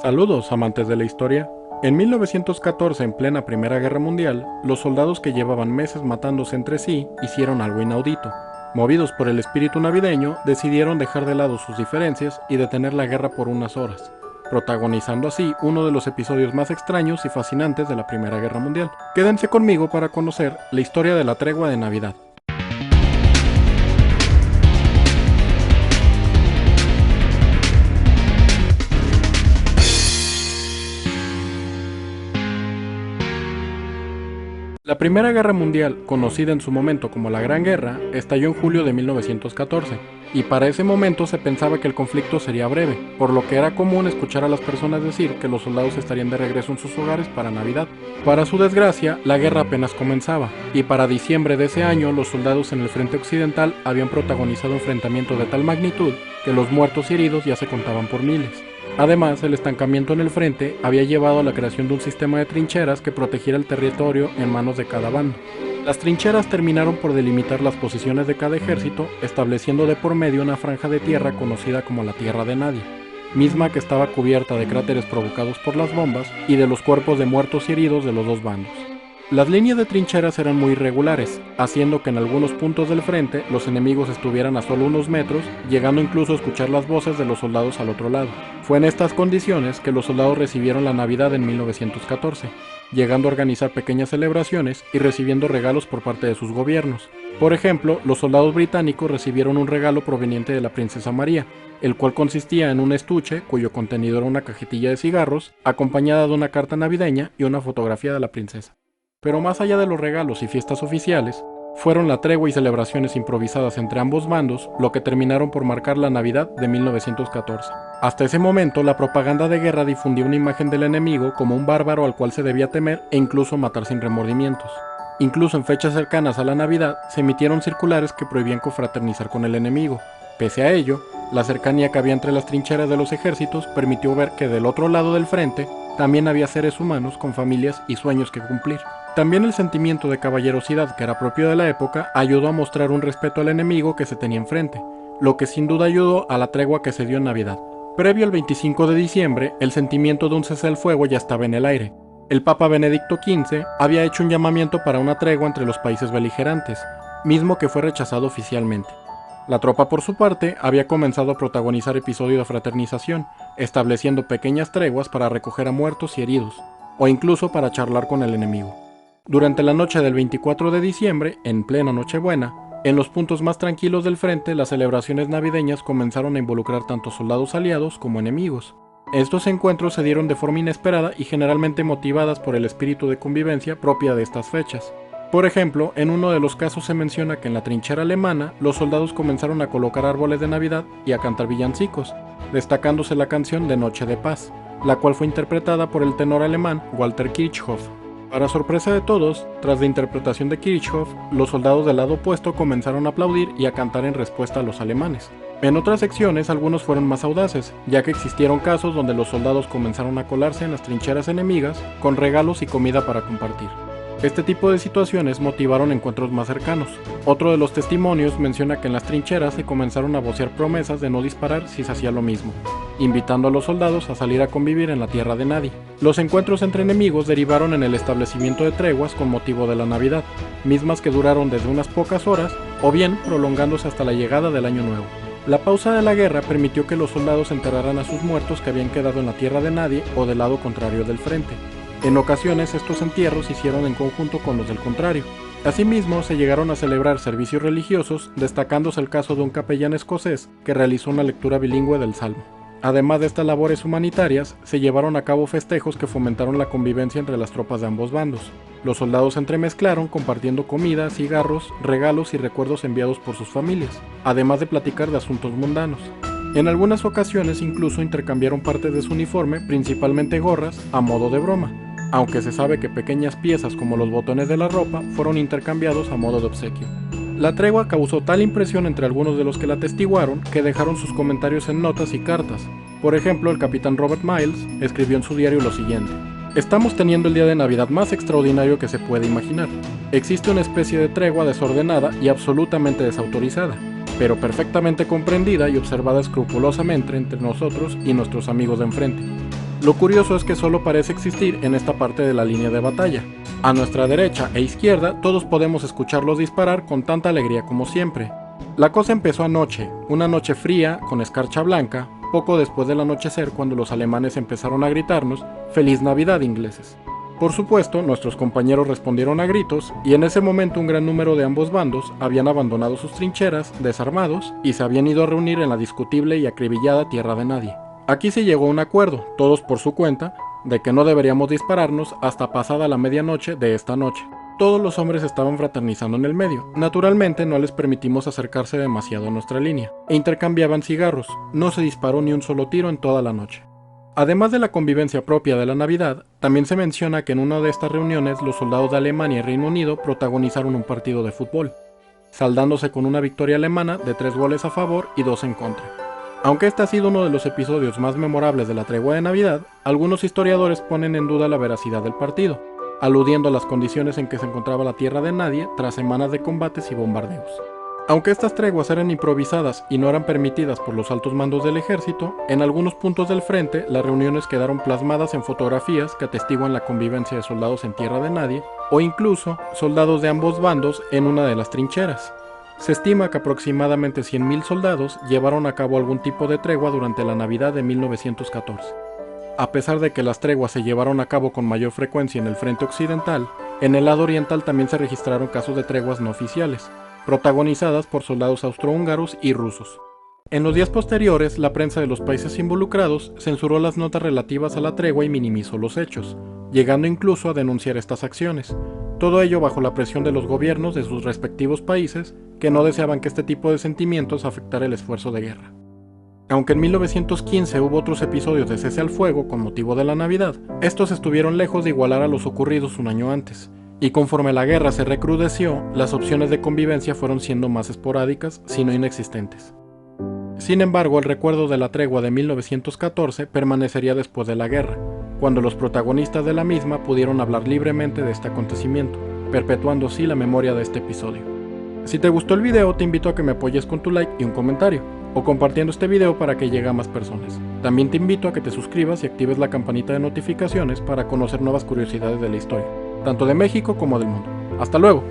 Saludos, amantes de la historia. En 1914, en plena Primera Guerra Mundial, los soldados que llevaban meses matándose entre sí hicieron algo inaudito. Movidos por el espíritu navideño, decidieron dejar de lado sus diferencias y detener la guerra por unas horas, protagonizando así uno de los episodios más extraños y fascinantes de la Primera Guerra Mundial. Quédense conmigo para conocer la historia de la tregua de Navidad. La Primera Guerra Mundial, conocida en su momento como la Gran Guerra, estalló en julio de 1914, y para ese momento se pensaba que el conflicto sería breve, por lo que era común escuchar a las personas decir que los soldados estarían de regreso en sus hogares para Navidad. Para su desgracia, la guerra apenas comenzaba, y para diciembre de ese año los soldados en el frente occidental habían protagonizado un enfrentamiento de tal magnitud que los muertos y heridos ya se contaban por miles. Además, el estancamiento en el frente había llevado a la creación de un sistema de trincheras que protegiera el territorio en manos de cada bando. Las trincheras terminaron por delimitar las posiciones de cada ejército, estableciendo de por medio una franja de tierra conocida como la Tierra de Nadie, misma que estaba cubierta de cráteres provocados por las bombas y de los cuerpos de muertos y heridos de los dos bandos. Las líneas de trincheras eran muy irregulares, haciendo que en algunos puntos del frente los enemigos estuvieran a solo unos metros, llegando incluso a escuchar las voces de los soldados al otro lado. Fue en estas condiciones que los soldados recibieron la Navidad en 1914, llegando a organizar pequeñas celebraciones y recibiendo regalos por parte de sus gobiernos. Por ejemplo, los soldados británicos recibieron un regalo proveniente de la princesa María, el cual consistía en un estuche cuyo contenido era una cajetilla de cigarros, acompañada de una carta navideña y una fotografía de la princesa. Pero más allá de los regalos y fiestas oficiales, fueron la tregua y celebraciones improvisadas entre ambos bandos lo que terminaron por marcar la Navidad de 1914. Hasta ese momento, la propaganda de guerra difundía una imagen del enemigo como un bárbaro al cual se debía temer e incluso matar sin remordimientos. Incluso en fechas cercanas a la Navidad, se emitieron circulares que prohibían confraternizar con el enemigo. Pese a ello, la cercanía que había entre las trincheras de los ejércitos permitió ver que del otro lado del frente también había seres humanos con familias y sueños que cumplir. También el sentimiento de caballerosidad que era propio de la época ayudó a mostrar un respeto al enemigo que se tenía enfrente, lo que sin duda ayudó a la tregua que se dio en Navidad. Previo al 25 de diciembre, el sentimiento de un cese al fuego ya estaba en el aire. El Papa Benedicto XV había hecho un llamamiento para una tregua entre los países beligerantes, mismo que fue rechazado oficialmente. La tropa, por su parte, había comenzado a protagonizar episodios de fraternización, estableciendo pequeñas treguas para recoger a muertos y heridos, o incluso para charlar con el enemigo. Durante la noche del 24 de diciembre, en plena Nochebuena, en los puntos más tranquilos del frente, las celebraciones navideñas comenzaron a involucrar tanto soldados aliados como enemigos. Estos encuentros se dieron de forma inesperada y generalmente motivadas por el espíritu de convivencia propia de estas fechas. Por ejemplo, en uno de los casos se menciona que en la trinchera alemana, los soldados comenzaron a colocar árboles de Navidad y a cantar villancicos, destacándose la canción de Noche de Paz, la cual fue interpretada por el tenor alemán Walter Kirchhoff. Para sorpresa de todos, tras la interpretación de Kirchhoff, los soldados del lado opuesto comenzaron a aplaudir y a cantar en respuesta a los alemanes. En otras secciones, algunos fueron más audaces, ya que existieron casos donde los soldados comenzaron a colarse en las trincheras enemigas con regalos y comida para compartir. Este tipo de situaciones motivaron encuentros más cercanos. Otro de los testimonios menciona que en las trincheras se comenzaron a vocear promesas de no disparar si se hacía lo mismo, invitando a los soldados a salir a convivir en la tierra de nadie. Los encuentros entre enemigos derivaron en el establecimiento de treguas con motivo de la Navidad, mismas que duraron desde unas pocas horas o bien prolongándose hasta la llegada del Año Nuevo. La pausa de la guerra permitió que los soldados enterraran a sus muertos que habían quedado en la tierra de nadie o del lado contrario del frente. En ocasiones estos entierros se hicieron en conjunto con los del contrario. Asimismo, se llegaron a celebrar servicios religiosos, destacándose el caso de un capellán escocés que realizó una lectura bilingüe del Salmo. Además de estas labores humanitarias, se llevaron a cabo festejos que fomentaron la convivencia entre las tropas de ambos bandos. Los soldados se entremezclaron compartiendo comida, cigarros, regalos y recuerdos enviados por sus familias, además de platicar de asuntos mundanos. En algunas ocasiones incluso intercambiaron partes de su uniforme, principalmente gorras, a modo de broma, aunque se sabe que pequeñas piezas como los botones de la ropa fueron intercambiados a modo de obsequio. La tregua causó tal impresión entre algunos de los que la atestiguaron que dejaron sus comentarios en notas y cartas. Por ejemplo, el capitán Robert Miles escribió en su diario lo siguiente: "Estamos teniendo el día de Navidad más extraordinario que se puede imaginar. Existe una especie de tregua desordenada y absolutamente desautorizada, pero perfectamente comprendida y observada escrupulosamente entre nosotros y nuestros amigos de enfrente. Lo curioso es que solo parece existir en esta parte de la línea de batalla. A nuestra derecha e izquierda todos podemos escucharlos disparar con tanta alegría como siempre. La cosa empezó anoche, una noche fría con escarcha blanca, poco después del anochecer cuando los alemanes empezaron a gritarnos "Feliz Navidad, ingleses". Por supuesto, nuestros compañeros respondieron a gritos y en ese momento un gran número de ambos bandos habían abandonado sus trincheras, desarmados, y se habían ido a reunir en la discutible y acribillada tierra de nadie. Aquí se llegó a un acuerdo, todos por su cuenta, de que no deberíamos dispararnos hasta pasada la medianoche de esta noche. Todos los hombres estaban fraternizando en el medio. Naturalmente no les permitimos acercarse demasiado a nuestra línea, e intercambiaban cigarros. No se disparó ni un solo tiro en toda la noche. Además de la convivencia propia de la Navidad, también se menciona que en una de estas reuniones los soldados de Alemania y Reino Unido protagonizaron un partido de fútbol, saldándose con una victoria alemana de 3 goles a favor y 2 en contra. Aunque este ha sido uno de los episodios más memorables de la tregua de Navidad, algunos historiadores ponen en duda la veracidad del partido, aludiendo a las condiciones en que se encontraba la tierra de nadie tras semanas de combates y bombardeos. Aunque estas treguas eran improvisadas y no eran permitidas por los altos mandos del ejército, en algunos puntos del frente las reuniones quedaron plasmadas en fotografías que atestiguan la convivencia de soldados en tierra de nadie, o incluso soldados de ambos bandos en una de las trincheras. Se estima que aproximadamente 100.000 soldados llevaron a cabo algún tipo de tregua durante la Navidad de 1914. A pesar de que las treguas se llevaron a cabo con mayor frecuencia en el frente occidental, en el lado oriental también se registraron casos de treguas no oficiales, protagonizadas por soldados austrohúngaros y rusos. En los días posteriores, la prensa de los países involucrados censuró las notas relativas a la tregua y minimizó los hechos, llegando incluso a denunciar estas acciones. Todo ello bajo la presión de los gobiernos de sus respectivos países, que no deseaban que este tipo de sentimientos afectara el esfuerzo de guerra. Aunque en 1915 hubo otros episodios de cese al fuego con motivo de la Navidad, estos estuvieron lejos de igualar a los ocurridos un año antes, y conforme la guerra se recrudeció, las opciones de convivencia fueron siendo más esporádicas, si no inexistentes. Sin embargo, el recuerdo de la tregua de 1914 permanecería después de la guerra, cuando los protagonistas de la misma pudieron hablar libremente de este acontecimiento, perpetuando así la memoria de este episodio. Si te gustó el video, te invito a que me apoyes con tu like y un comentario, o compartiendo este video para que llegue a más personas. También te invito a que te suscribas y actives la campanita de notificaciones para conocer nuevas curiosidades de la historia, tanto de México como del mundo. ¡Hasta luego!